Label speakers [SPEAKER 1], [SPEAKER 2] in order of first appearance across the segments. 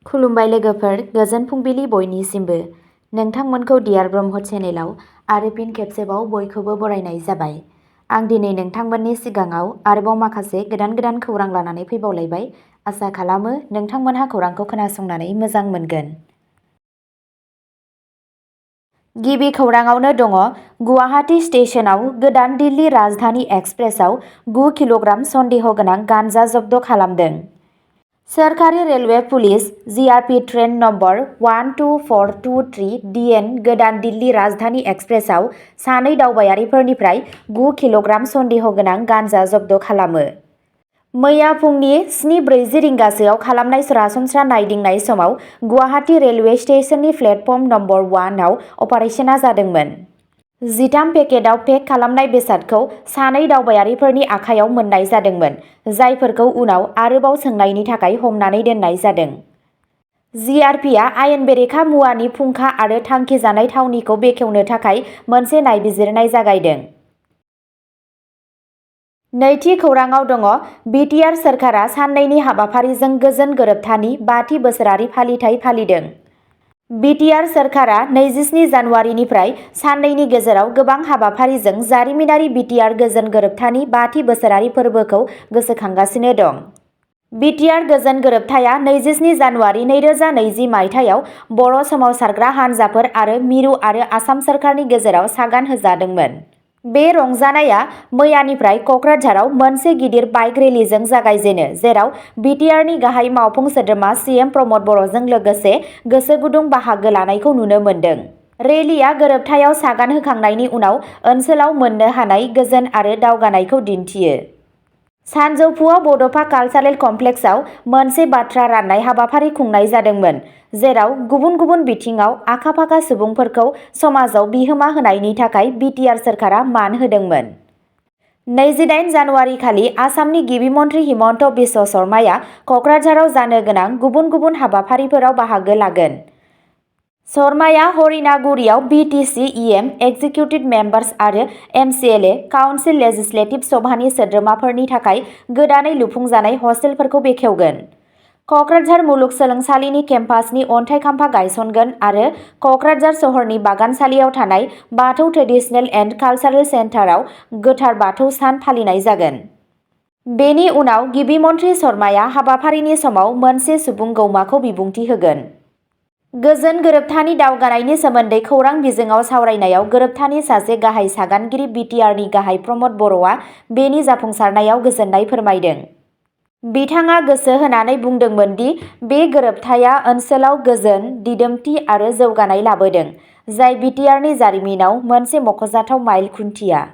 [SPEAKER 1] खुलुमबाय लोगोफोर, गोजोन फुंबिलि बयनिसिमबो। नोंथांमोनखौ डियार ब्रह्म चेनेलाव आरो फिन खेबसेबाव बयखौबो बरायनाय जाबाय। आं दिनै नोंथांमोननि सिगाङाव आरोबाव माखासे गोदान खौरां लानानै फैबावलायबाय। आसा खालामो नोंथांमोनहा खौरांखौ खोनासंनानै मोजां मोनगोन। गिबि खौराङावनो दङ, गुवाहाटी स्टेशनाव गोदान दिल्ली राजधानी एक्सप्रेसआव 9 किल'ग्राम सन्देह गोनां गान्जा जब्द खालामदों। सोरखारि railway police (GRP) train number 12423 DN गोदान दिल्ली राजधानी एक्सप्रेसआव सानै दावबायारिफोरनिफ्राय 9 किल'ग्राम सन्देह गोनां गान्जा जब्द खालामो। मैया फुंनि 7:40 रिंगासोआव खालामनाय सरासनस्रा नायदिंनाय समाव गुवाहाटी रेलवे स्टेशननि प्लेटफर्म नम्बर 1 आव अपारेशना जादोंमोन। 13 पेकेटआव पेक खालामनाय बेसादखौ सानै दावबायारिफोरनि आखायाव मोननाय जादोंमोन, जायफोरखौ उनाव आरोबाव सोंनायनि थाखाय हमनानै दोननाय जादों। जीआरपीआ आयेन बेरेखा मुवानि फुंखा आरो थांखिजानाय थावनिखौ बेखेवनो थाखाय मोनसे नायबिजिरनाय जागायदों। नैथि खौराङाव दङ, बिटिआर सोरखारा साननैनि हाबाफारिजों गोजोन गोरोबथानि 5थि बोसोरारि फालिथाइ फालिदों। बिटिआर सोरखारा 27 जानुवारिनिफ्राय साननैनि गेजेराव गोबां हाबाफारिजों जारिमिनारि बिटिआर गोजोन गोरोबथानि 5थि बोसोरारि फोरबोखौ गोसोखांगासिनो दं। बिटिआर गोजोन गोरोबथाया 27 जानुवारि 2020 मायथाइयाव बर' सोमावसारग्रा हान्जाफोर आरो मिरु आरो आसाम सोरखारनि गेजेराव सागान होजादोंमोन। बे रंजानाया मैयानिफ्राय क'क्राझाराव मोनसे गिदिर बाइक रेलीजों जागायजेनो, जेराव बिटिआरनि गाहाय मावफुं सोद्रोमा सीएम प्रमद बर'जों लोगोसे गोसो गुदुं बाहागो लानायखौ नुनो मोन्दों। रेलीआ गोरोबथायाव सागान होखांनायनि उनाव ओनसोलाव मोननो हानाय गोजोन आरो दावगानायखौ दिन्थियो। सानजौफुआव बड'फा कालचारेल कमप्लेक्सआव मोनसे बाथ्रा राननाय हाबाफारि खुंनाय जादोंमोन, जेराव गुबुन बिथिङाव आखा-फाखा सुबुंफोरखौ समाजाव बिहोमा होनायनि थाखाय बिटिआर सोरखारा मान होदोंमोन। 28 जानुवारि खालि आसामनि गिबि मन्थ्रि हिमन्त बिश्व शर्माया क'क्राझाराव जानो गोनां गुबुन हाबाफारिफोराव बाहागो लागोन। शर्माया हरिनागुरियाव बिटिसि इएम एक्जिकिउटिभ मेम्बार्स आरो एमसिएलए काउन्सिल लेजिस्लेटिभ सभानि सोद्रोमाफोरनि थाखाय गोदानै लुफुंजानाय हस्टेलफोरखौ बेखेवगोन। क'क्राझार मुलुगसोलोंसालिनि केम्पासनि अन्थाइ खाम्फा गायसनगोन आरो क'क्राझार सहरनि बागानसालियाव थानाय बाथौ ट्रेडिसनेल एन्ड कालचारेल सेन्टारआव गोथार बाथौ सान फालिनाय जागोन। बेनि उनाव गिबि मन्थ्रि शर्माया हाबाफारिनि समाव मोनसे सुबुं गौमाखौ बिबुंथि होगोन। गोजोन गोरोबथानि दावगानायनि सोमोन्दै खौरां बिजोङाव सावरायनायाव गोरोबथानि सासे गाहाय सागानगिरि बिटिआरनि गाहाय प्रमद बर'आ बेनि जाफुंसारनायाव गोजोननाय फोरमायदों। बिथाङा गोसो होनानै बुंदोंमोन दि बे गोरोबथाया ओनसोलाव गोजोन, दिदोमथि आरो जौगानाय लाबोदों, जाय बिटिआरनि जारिमिनाव मोनसे मख'जाथाव माइल खुन्थिया।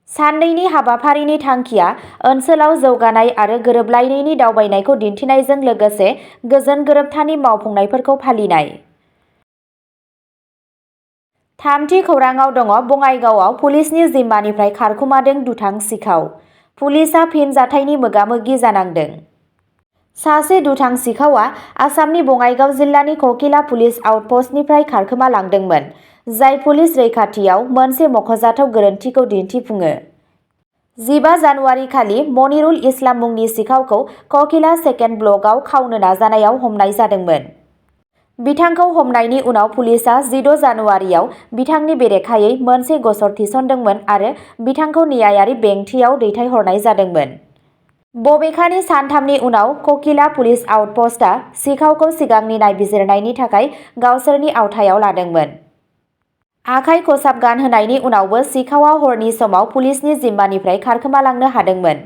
[SPEAKER 1] साननैनि हाबाफारिनि थांखिया ओनसोलाव जौगानाय आरो गोरोबलायनायनि दावबायनायखौ दिन्थिनायजों लोगोसे गोजोन गोरोबथानि मावफुंनायफोरखौ फालिनाय। थामथि खौराङाव दङ, बङाइगावआव पुलिसनि जिम्मानिफ्राय खारखोमादों दुथां सिखाव। पुलिसआ फिन जाथायनि मोगा-मोगि जानांदों। सासे दुथां सिखावआ आसामनि बङाइगाव जिल्लानि ककिला पुलिस आउटपस्टनिफ्राय खारखोमालांदोंमोन, जाय पुलिस रैखाथियाव मोनसे मख'जाथाव गोरोन्थिखौ दिन्थिफुङो। 15 जानुवारि खालि मनिरुल इस्लाम मुंनि सिखावखौ ककिला सेकेन्ड ब्लकआव खावनो नाजानायाव हमनाय जादोंमोन। बिथांखौ हमनायनि उनाव पुलिसआ 16 जानुवारियाव बिथांनि बेरेखायै मोनसे गसर थिसनदोंमोन आरो बिथांखौ न्यायारि बेंथियाव दैथायहरनाय जादोंमोन। बबेखानि सानथामनि उनाव ककिला पुलिस आउटपस्टआ सिखावखौ सिगांनि नायबिजिरनायनि थाखाय गावसोरनि आवथायाव लादोंमोन। आखाइ खसाब गानहोनायनि उनावबो सिखावआ हरनि समाव पुलिसनि जिम्मानिफ्राय खारखोमालांनो हादोंमोन।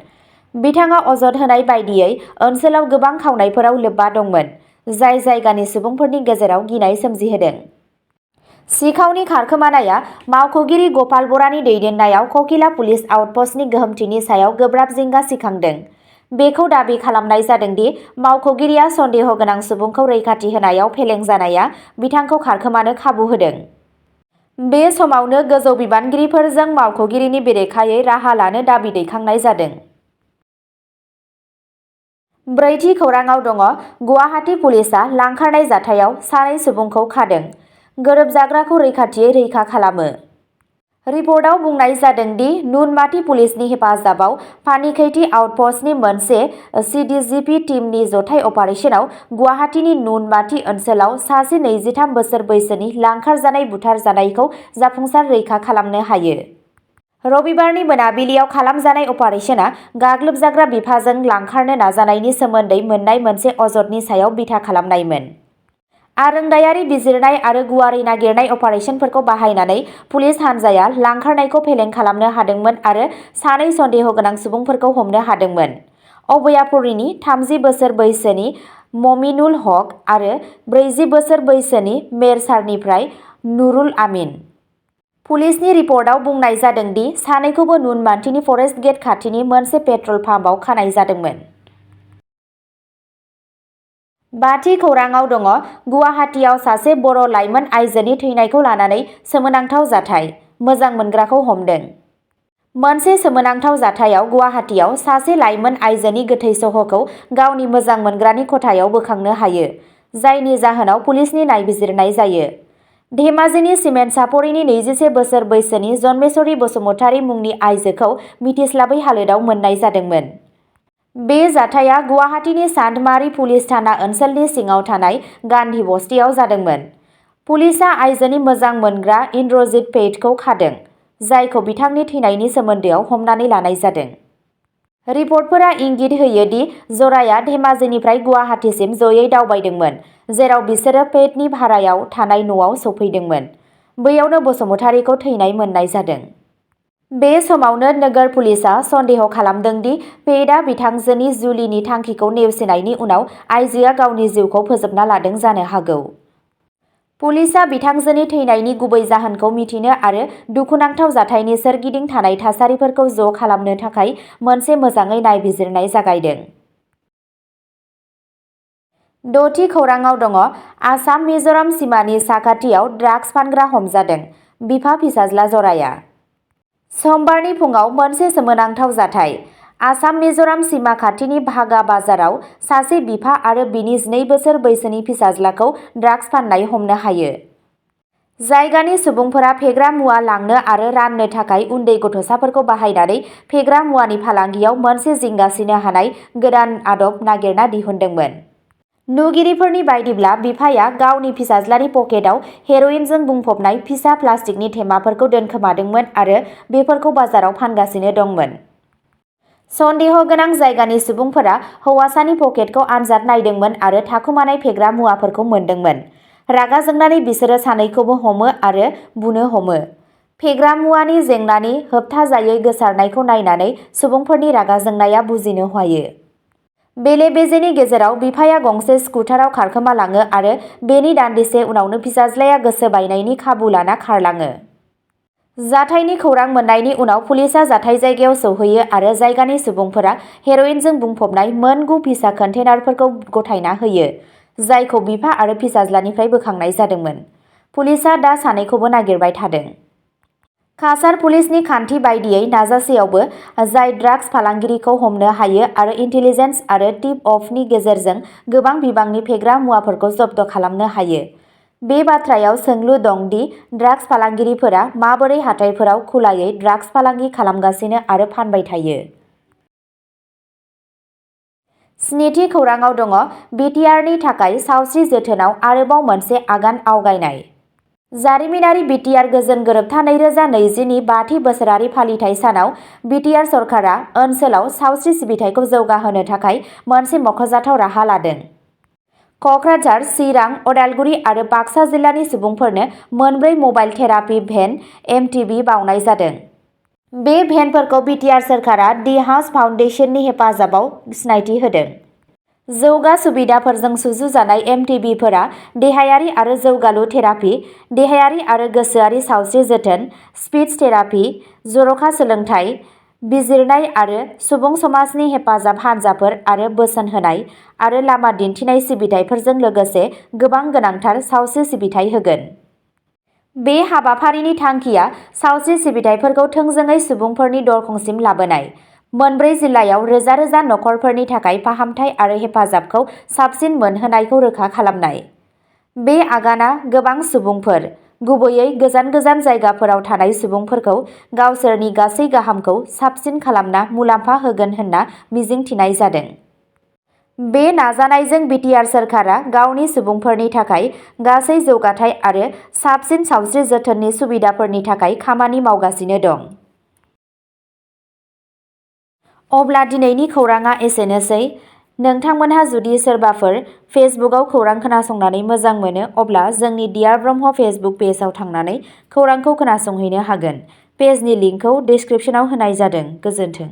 [SPEAKER 1] बिथाङा अजद होनाय बायदियै ओनसोलाव गोबां खावनायफोराव लोब्बा दंमोन, जाय जायगानि सुबुंफोरनि गेजेराव गिनाय सोमजिहोदों। सिखावनि खारखोमानाया मावख'गिरि गपाल बरानि दैदेननायाव ककिला पुलिस आउटपस्टनि गोहोमथिनि सायाव गोब्राब जिंगा सिखांदों। बेखौ दाबि खालामनाय जादों दि मावख'गिरिया सन्देह गोनां सुबुंखौ रैखाथि होनायाव फेलें जानाया बिथांखौ खारखोमानो खाबु होदों। बे समावनो गोजौ बिबानगिरिफोरजों मावख'गिरिनि बेरेखायै राहा लानो दाबि दैखांनाय जादों। ब्रैथि खौराङाव दङ, गुवाहाटी पुलिसआ लांखारनाय जाथायाव सानै सुबुंखौ खादों। गोरोबजाग्राखौ रैखाथियै रैखा खालामो। रिपर्टआव बुंनाय जादों दि नुनमाथि पुलिसनि हेफाजाबाव पानिखैथि आउटपस्टनि मोनसे CDGP टीमनि जथाय अपारेशनाव गुवाहाटीनि नुनमाथि ओनसोलाव सासे 23 बोसोर बैसोनि लांखारजानाय बुथारजानायखौ जाफुंसार रैखा खालामनो हायो। रबिबारनि मोनाबिलियाव खालामजानाय अपारेशना गाग्लोबजाग्रा बिफाजों लांखारनो नाजानायनि सोमोन्दै मोननाय मोनसे अजदनि सायाव बिथा खालामनायमोन। आरोंदायारि बिजिरनाय आरो गुवारै नागिरनाय अपारेशनफोरखौ बाहायनानै पुलिस हान्जाया लांखारनायखौ फेलें खालामनो हादोंमोन आरो सानै सन्देहगोनां सुबुंफोरखौ हमनो हादोंमोन। अभयापुरीनि 30 बोसोर बैसोनि ममिनुल हक आरो 40 बोसोर बैसोनि मेरसारनिफ्राय नुरुल आमिन। पुलिसनि रिपर्टआव बुंनाय जादों दि सानैखौबो नुनमाथिनि फरेस्ट गेट खाथिनि मोनसे पेट्रल पाम्पआव खानाय जादोंमोन। बाथि खौराङाव दङ गुवाहाटीआव सासे बर' लाइमोन आइजोनि थैनायखौ लानानै सोमोनांथाव जाथाय, मोजां मोनग्राखौ हमदों। मोनसे सोमोनांथाव जाथायाव गुवाहाटीआव सासे लाइमोन आइजोनि गोथै सह'खौ गावनि मोजां मोनग्रानि खथायाव बोखांनो हायो, जायनि जाहोनाव पुलिसनि नायबिजिरनाय जायो। धेमाजिनि सिमेन्ट-सापरिनि 21 बोसोर बैसोनि जन्मेश्वरी बसुमतारी मुंनि आइजोखौ मिथिस्लाबै हालोदाव मोननाय जादोंमोन। बे जाथाया गुवाहाटीनि चान्दमारी पुलिस थाना ओनसोलनि सिङाव थानाय गान्धी बस्तियाव जादोंमोन। पुलिसआ आइजोनि मोजां मोनग्रा इन्द्रजित पेइटखौ खादों, जायखौ बिथांनि थैनायनि सोमोन्दोआव हमनानै लानाय जादों। रिपर्टफोरा इंगित होयो दि जराया धेमाजिनिफ्राय गुवाहाटीसिम जयै दावबायदोंमोन, जेराव बिसोरो पेइटनि भारायाव थानाय न'आव सौफैदोंमोन। बैयावनो बसुमतारीखौ थैनाय मोननाय जादों। बे समावनो नोगोर पुलिसआ सन्देह खालामदों दि पेइटआ बिथांजोनि जुलिनि थांखिखौ नेवसिनायनि उनाव आइजोआ गावनि जिउखौ फोजोबना लादों जानो हागौ। पुलिसआ बिथांजोनि थैनायनि गुबै जाहोनखौ मिथिनो आरो दुखुनांथाव जाथायनि सोरगिदिं थानाय थासारिफोरखौ ज' खालामनो थाखाय मोनसे मोजाङै नायबिजिरनाय जागायदों। द'थि खौराङाव दङ आसाम-मिज'राम सिमानि साखाथियाव ड्राग्स फानग्रा हमजादों, बिफा-फिसाज्ला जराया। समबारनि फुंआव मोनसे सोमोनांथाव जाथाय। आसाम-मिज'राम सिमा खाथिनि भागा बाजाराव सासे बिफा आरो बिनि 12 बोसोर बैसोनि फिसाज्लाखौ ड्राग्स फाननाय हमनो हायो। जायगानि सुबुंफोरा फेग्रा मुवा लांनो आरो राननो थाखाय उन्दै गथ'साफोरखौ बाहायनानै फेग्रा मुवानि फालांगियाव मोनसे जिंगासिनो हानाय गोदान आदब नागिरना दिहुनदोंमोन। नुगिरिफोरनि बायदिब्ला बिफाया गावनि फिसाज्लानि पकेटआव हेर'इनजों बुंफबनाय फिसा प्लास्टिकनि थेमाफोरखौ दोनखोमादोंमोन आरो बेफोरखौ बाजाराव फानगासिनो दंमोन। सन्देह गोनां जायगानि सुबुंफोरा हौवासानि पकेटखौ आनजाद नायदोंमोन आरो थाखुमानाय फेग्रा मुवाफोरखौ मोनदोंमोन। रागा जोंनानै बिसोरो सानैखौबो हमो आरो बुनो हमो। फेग्रा मुवानि जेंनानि होबथाजायै गोसारनायखौ नायनानै सुबुंफोरनि रागा जोंनाया बुजिनो हायो। बेले-बेजेनि गेजेराव बिफाया गंसे स्कुटाराव खारखोमालाङो आरो बेनि दान्दिसे उनावनो फिसाज्लाया गोसो बायनायनि खाबु लाना खारलाङो। जाथायनि खौरां मोननायनि उनाव पुलिसआ जाथाय जायगायाव सौहैयो आरो जायगानि सुबुंफोरा हेर'इनजों बुंफबनाय मोन 9 फिसा कन्टेनारफोरखौ गथायना होयो, जायखौ बिफा आरो फिसाज्लानिफ्राय बोखांनाय जादोंमोन। पुलिसआ दा सानैखौबो नागिरबाय थादों। काछार पुलिसनि खान्थि बायदियै नाजासेयावबो, जाय ड्राग्स फालांगिरिखौ हमनो हायो आरो इन्टेलिजेन्स आरो टिप-अफनि गेजेरजों गोबां बिबांनि फेग्रा मुवाफोरखौ जब्द खालामनो हायो। बे बाथ्रायाव सोंलु दं दि ड्राग्स फालांगिरिफोरा माबोरै हाथाइफोराव खुलायै ड्राग्स फालांगि खालामगासिनो आरो फानबाय थायो। स्निथि खौराङाव दङ बिटिआरनि थाखाय सावस्रि जोथोनआव आरोबाव मोनसे आगान आवगायनाय। जारिमिनारि बिटिआर गोजोन गोरोबथा 2020 नि 5थि बोसोरारि फालिथाय सानाव बिटिआर सरकारा ओनसोलाव सावस्रि सिबिथायखौ जौगाहोनो थाखाय मोनसे मख'जाथाव राहा लादों। कक्राझार, चिरां, अदालगुरि आरो बाक्सा जिल्लानि सुबुंफोरनो मोनब्रै मबाइल थेरापि भेन एमटिबि बावनाय जादों। बे भेनफोरखौ बिटिआर सोरखारा दि हाउस फाउन्डेशननि हेफाजाबाव सिनायथि होदों। जौगा सुबिदाफोरजों सुजुजानाय एमटिबिफोरा देहायारि आरो जौगालु थेरापि, देहायारि आरो गोसोआरि सावस्रि जोथोन, स्पिच थेरापि, जर'खा सोलोंथाय, बिजिरनाय आरो सुबुं समाजनि हेफाजाब हानजाफोर आरो बोसोन होनाय आरो लामा दिन्थिनाय सिबिथाइफोरजों लोगोसे गोबां गोनांथार सावस्रि सिबिथाइ होगोन। बे हाबाफारिनि थांखिया सावस्रि सिबिथाइफोरखौ थोंजोङै सुबुंफोरनि दरखंसिम लाबोनाय, मोनब्रै जिल्लायाव रोजा रोजा नखरफोरनि थाखाय फाहामथाय आरो हेफाजाबखौ साबसिन मोनहोनायखौ रोखा खालामनाय। बे आगानआ गोबां सुबुंफोर, गुबैयै गोजान गोजान जायगाफोराव थानाय सुबुंफोरखौ गावसोरनि गासै गाहामखौ साबसिन खालामना मुलाम्फा होगोन होनना मिजिंथिनाय जादों। बे नाजानायजों बिटिआर सोरखारा गावनि सुबुंफोरनि थाखाय गासै जौगाथाय आरो साबसिन सावस्रि जोथोननि सुबिदाफोरनि थाखाय खामानि मावगासिनो दं। अब्ला दिनैनि खौराङा एसेनोसै। नोंथांमोनहा जुदि सोरबाफोर फेसबुकआव खौरां खोनासंनानै मोजां मोनो अब्ला जोंनि डियार ब्रह्म फेसबुक पेजआव थांनानै खौरांखौ खोनासंहैनो हागोन। पेजनि लिंकखौ डिस्क्रिप्शनाव होनाय जादों। गोजोन्थों।